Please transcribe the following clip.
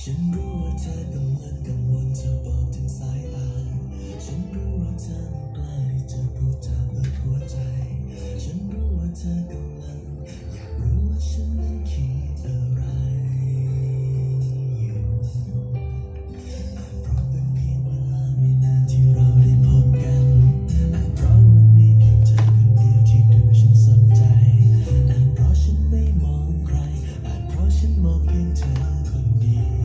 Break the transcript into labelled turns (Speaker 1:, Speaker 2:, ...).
Speaker 1: ฉันรู้ว่าเธอกำลังกังวลจะบอกถึงสายตาฉันรู้ว่าเธอไม่กล้าที่จะพูดจาเปิดหัวใจฉันรู้ว่าเธอกำลังอยากรู้ว่าฉันนั้นคิดอะไรอยู่อาจเพราะเป็นเพียงเวลาไม่นานที่เราได้พบกันอาจเพราะว่ามีเพียงเธอคนเดียวที่ดูฉันสนใจอาจเพราะฉันไม่มองใครอาจเพราะฉันมองเพียงเธอคนเดียว